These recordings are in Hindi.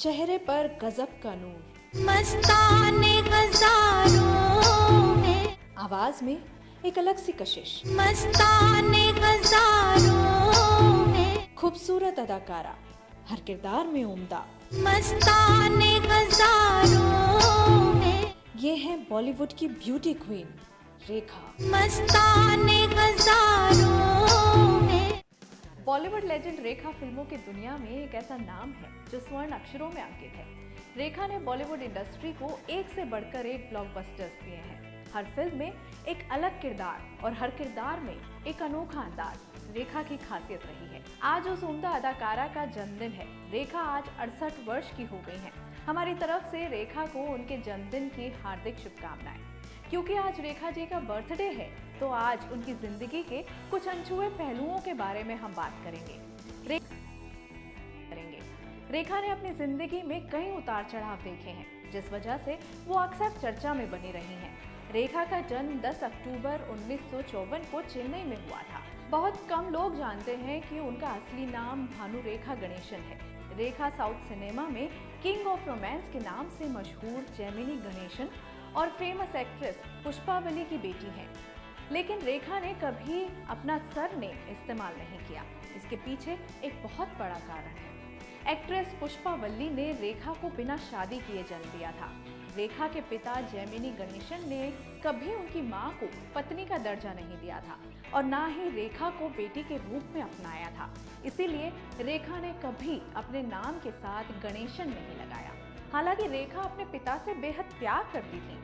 चेहरे पर गजब का नूर, मस्ताने हजारों में, आवाज में एक अलग सी कशिश, मस्ताने हजारों में, खूबसूरत अदाकारा, हर किरदार में उम्दा। मस्ताने हजारों में, ये है बॉलीवुड की ब्यूटी क्वीन रेखा। मस्ताने हजारों में। बॉलीवुड लेजेंड रेखा फिल्मों की दुनिया में एक ऐसा नाम है जो स्वर्ण अक्षरों में अंकित है। रेखा ने बॉलीवुड इंडस्ट्री को एक से बढ़कर एक ब्लॉकबस्टर्स दिए हैं। हर फिल्म में एक अलग किरदार और हर किरदार में एक अनोखा अंदाज रेखा की खासियत रही है। आज उस उम्दा अदाकारा का जन्मदिन है। रेखा आज 68 वर्ष की हो गई हैं। हमारी तरफ से रेखा को उनके जन्मदिन की हार्दिक शुभकामनाएं। क्योंकि आज रेखा जी का बर्थडे है तो आज उनकी जिंदगी के कुछ अनछुए पहलुओं के बारे में हम बात करेंगे। रेखा ने अपनी जिंदगी में कई उतार चढ़ाव देखे हैं, जिस वजह से वो अक्सर चर्चा में बनी रही हैं। रेखा का जन्म 10 अक्टूबर 1954 को चेन्नई में हुआ था। बहुत कम लोग जानते हैं कि उनका असली नाम भानुरेखा गणेशन है। रेखा साउथ सिनेमा में किंग ऑफ रोमांस के नाम से मशहूर जैमिनी गणेशन और फेमस एक्ट्रेस पुष्पावली की बेटी हैं। लेकिन रेखा ने कभी अपना सरनेम इस्तेमाल नहीं किया। इसके पीछे एक बहुत बड़ा कारण है। एक्ट्रेस पुष्पावली ने रेखा को बिना शादी किए जन्म दिया था। रेखा के पिता जैमिनी गणेशन ने कभी उनकी मां को पत्नी का दर्जा नहीं दिया था और ना ही रेखा को बेटी के रूप में अपनाया था। इसीलिए रेखा ने कभी अपने नाम के साथ गणेशन नहीं लगाया। हालांकि रेखा अपने पिता से बेहद प्यार करती थी।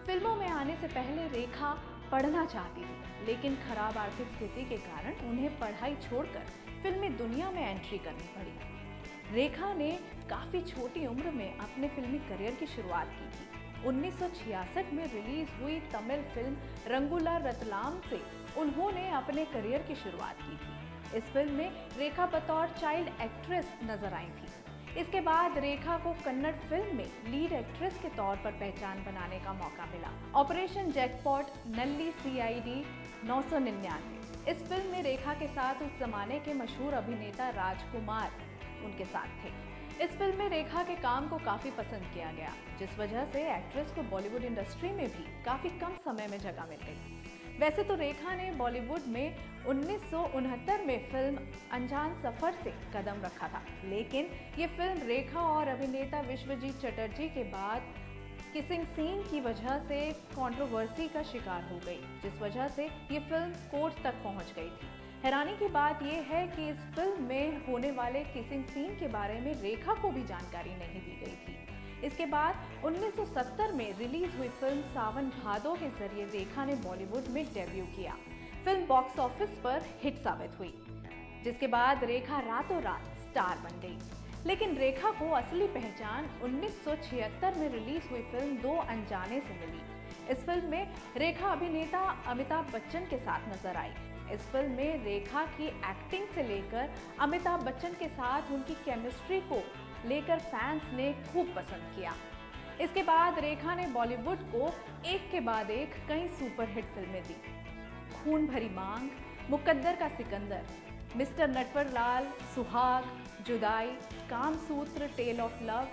फिल्मों में आने से पहले रेखा पढ़ना चाहती थी, लेकिन खराब आर्थिक स्थिति के कारण उन्हें पढ़ाई छोड़कर फिल्मी दुनिया में एंट्री करनी पड़ी। रेखा ने काफी छोटी उम्र में अपने फिल्मी करियर की शुरुआत की थी। 1966 में रिलीज हुई तमिल फिल्म रंगुला रतलाम से उन्होंने अपने करियर की शुरुआत की थी। इस फिल्म में रेखा बतौर चाइल्ड एक्ट्रेस नजर आई थी। इसके बाद रेखा को कन्नड़ फिल्म में लीड एक्ट्रेस के तौर पर पहचान बनाने का मौका मिला। Operation jackpot, Nalli CID 999। इस फिल्म में रेखा के साथ उस जमाने के मशहूर अभिनेता राजकुमार उनके साथ थे। इस फिल्म में रेखा के काम को काफी पसंद किया गया, जिस वजह से एक्ट्रेस को बॉलीवुड इंडस्ट्री में भी काफी कम समय में जगह मिल गई। वैसे तो रेखा ने बॉलीवुड में 1969 में फिल्म अनजान सफर से कदम रखा था, लेकिन ये फिल्म रेखा और अभिनेता विश्वजीत चटर्जी के बाद किसिंग सीन की वजह से कंट्रोवर्सी का शिकार हो गई, जिस वजह से ये फिल्म कोर्ट तक पहुंच गई थी। हैरानी की बात यह है कि इस फिल्म में होने वाले किसिंग सीन के बारे में रेखा को भी जानकारी नहीं दी गई थी। इसके बाद 1970 में रिलीज हुई फिल्म सावन भादो के जरिए रेखा ने बॉलीवुड में डेब्यू किया। फिल्म बॉक्स ऑफिस पर हिट साबित हुई, जिसके बाद रेखा रातों रात स्टार बन गई। लेकिन रेखा को असली पहचान 1976 में रिलीज हुई फिल्म दो अनजाने से मिली। इस फिल्म में रेखा अभिनेता अमिताभ बच्चन के साथ नजर आई। इस फिल्म में रेखा की एक्टिंग से लेकर अमिताभ बच्चन के साथ उनकी केमिस्ट्री को लेकर फैंस ने खूब पसंद किया। इसके बाद रेखा ने बॉलीवुड को एक के बाद एक कई सुपरहिट फिल्में दी। खून भरी मांग, मुकद्दर का Sikandar, mister Natwarlal, Suhaag, Judaai, Kamasutra, tale of love,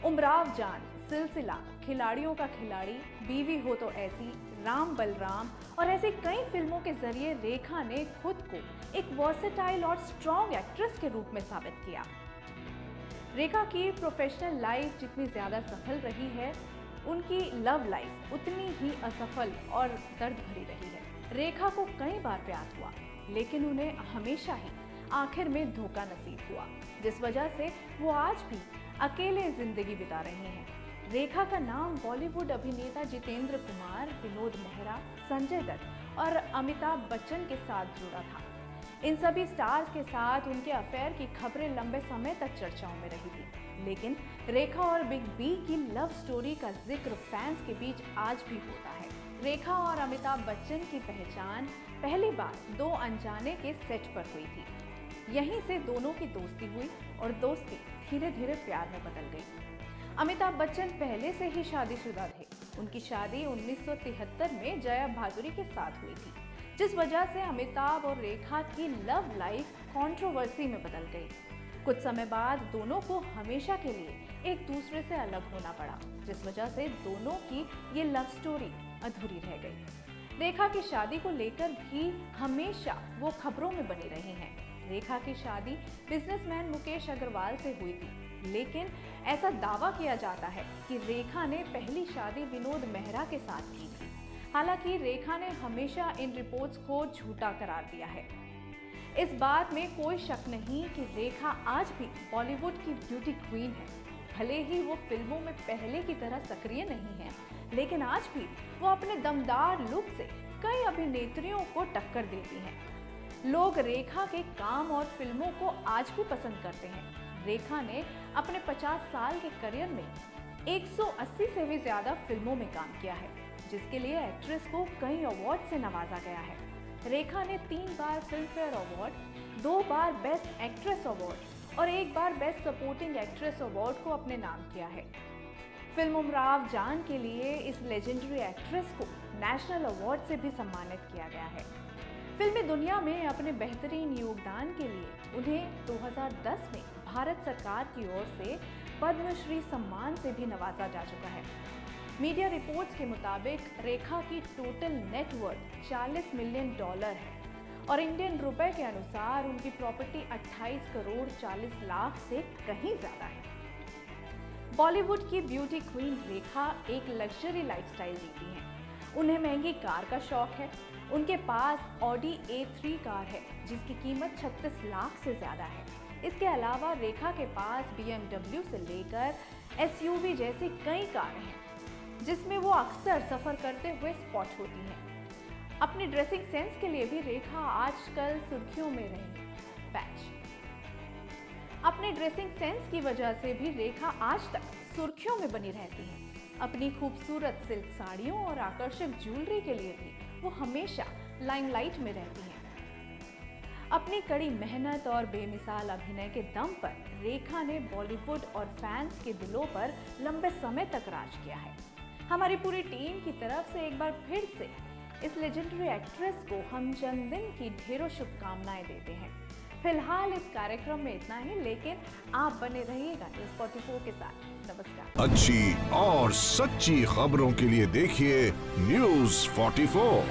Umrao Jaan, Silsila, खिलाड़ियों का खिलाड़ी, बीवी हो तो ऐसी, राम बलराम और ऐसी कई फिल्मों के जरिए रेखा ने खुद को एक वर्सेटाइल और स्ट्रॉन्ग एक्ट्रेस के रूप में साबित किया। रेखा की प्रोफेशनल लाइफ जितनी ज़्यादा सफल रही है, उनकी लव लाइफ उतनी ही असफल और दर्द भरी रही है। रेखा को कई बार प्यार हुआ, लेकिन उन्हें हमेशा ही आखिर में धोखा नसीब हुआ, जिस वजह से वो आज भी अकेले जिंदगी बिता रही हैं। रेखा का नाम बॉलीवुड अभिनेता जितेंद्र कुमार, विनोद मेहरा, संजय दत्त और अमिताभ बच्चन के साथ जुड़ा था। इन सभी स्टार्स के साथ उनके अफेयर की खबरें लंबे समय तक चर्चाओं में रही थी। लेकिन रेखा और बिग बी की लव स्टोरी का जिक्र फैंस के बीच आज भी होता है। रेखा और अमिताभ बच्चन की पहचान पहली बार दो अनजाने के सेट पर हुई थी। यहीं से दोनों की दोस्ती हुई और दोस्ती धीरे धीरे प्यार में बदल गई। अमिताभ बच्चन पहले से ही शादीशुदा थे। उनकी शादी 1973 में जया भादुरी के साथ हुई थी, जिस वजह से अमिताभ और रेखा की लव लाइफ कंट्रोवर्सी में बदल गई। कुछ समय बाद दोनों को हमेशा के लिए एक दूसरे से अलग होना पड़ा, जिस वजह से दोनों की ये लव स्टोरी अधूरी रह गई। रेखा की शादी को लेकर भी हमेशा वो खबरों में बनी रही हैं। रेखा की शादी बिजनेसमैन मुकेश अग्रवाल से हुई थी, लेकिन ऐसा दावा किया जाता है कि रेखा ने पहली शादी विनोद मेहरा के साथ की थी। हालांकि रेखा ने हमेशा इन रिपोर्ट्स को झूठा करार दिया है। इस बात में कोई शक नहीं कि रेखा आज भी बॉलीवुड की ब्यूटी क्वीन है। भले ही वो फिल्मों में पहले की तरह सक्रिय नहीं है, लेकिन आज भी वो अपने दमदार लुक से कई अभिनेत्रियों को टक्कर देती हैं। लोग रेखा के काम और फिल्मों को आज भी पसंद करते हैं। रेखा ने अपने 50 साल के करियर में 180 से भी ज्यादा फिल्मों में काम किया है, जिसके लिए एक्ट्रेस को कई अवार्ड से नवाजा गया है। रेखा ने 3 बार फिल्म फेयर अवार्ड, 2 बार बेस्ट एक्ट्रेस अवार्ड और 1 बार बेस्ट सपोर्टिंग एक्ट्रेस अवार्ड को अपने नाम किया है। फिल्म उमराव जान के लिए इस लेजेंडरी एक्ट्रेस को नेशनल अवार्ड से भी सम्मानित किया गया है। फिल्मी दुनिया में अपने बेहतरीन योगदान के लिए उन्हें 2010 में भारत सरकार की ओर से पद्मश्री सम्मान से भी नवाजा जा चुका है। मीडिया रिपोर्ट्स के मुताबिक रेखा की टोटल नेटवर्थ $40 मिलियन है और इंडियन रुपए के अनुसार उनकी प्रॉपर्टी 28 करोड़ 40 लाख से कहीं ज्यादा है। बॉलीवुड की ब्यूटी क्वीन रेखा एक लग्जरी लाइफस्टाइल जीती हैं। उन्हें महंगी कार का शौक है। उनके पास ऑडी A3 कार है, जिसकी कीमत 36 लाख से ज्यादा है। इसके अलावा रेखा के पास BMW से लेकर SUV जैसी कई कारें हैं, जिसमें वो अक्सर सफर करते हुए स्पॉट होती हैं। अपनी ड्रेसिंग सेंस के लिए भी रेखा आजकल सुर्खियों में रही है। पैच अपने ड्रेसिंग सेंस की वजह से भी रेखा आज तक सुर्खियों में बनी रहती हैं। अपनी खूबसूरत सिल्क साड़ियों और आकर्षक ज्वेलरी के लिए भी वो हमेशा लाइमलाइट में रहती हैं। अपनी कड़ी मेहनत और बेमिसाल अभिनय के दम पर रेखा ने बॉलीवुड और फैंस के दिलों पर लंबे समय तक राज किया है। हमारी पूरी टीम की तरफ से एक बार फिर से इस लेजेंडरी एक्ट्रेस को हम जन्मदिन की ढेरों शुभकामनाएं देते हैं। फिलहाल इस कार्यक्रम में इतना ही, लेकिन आप बने रहिएगा न्यूज़ 44 के साथ। नमस्कार। अच्छी और सच्ची खबरों के लिए देखिए न्यूज़ 44।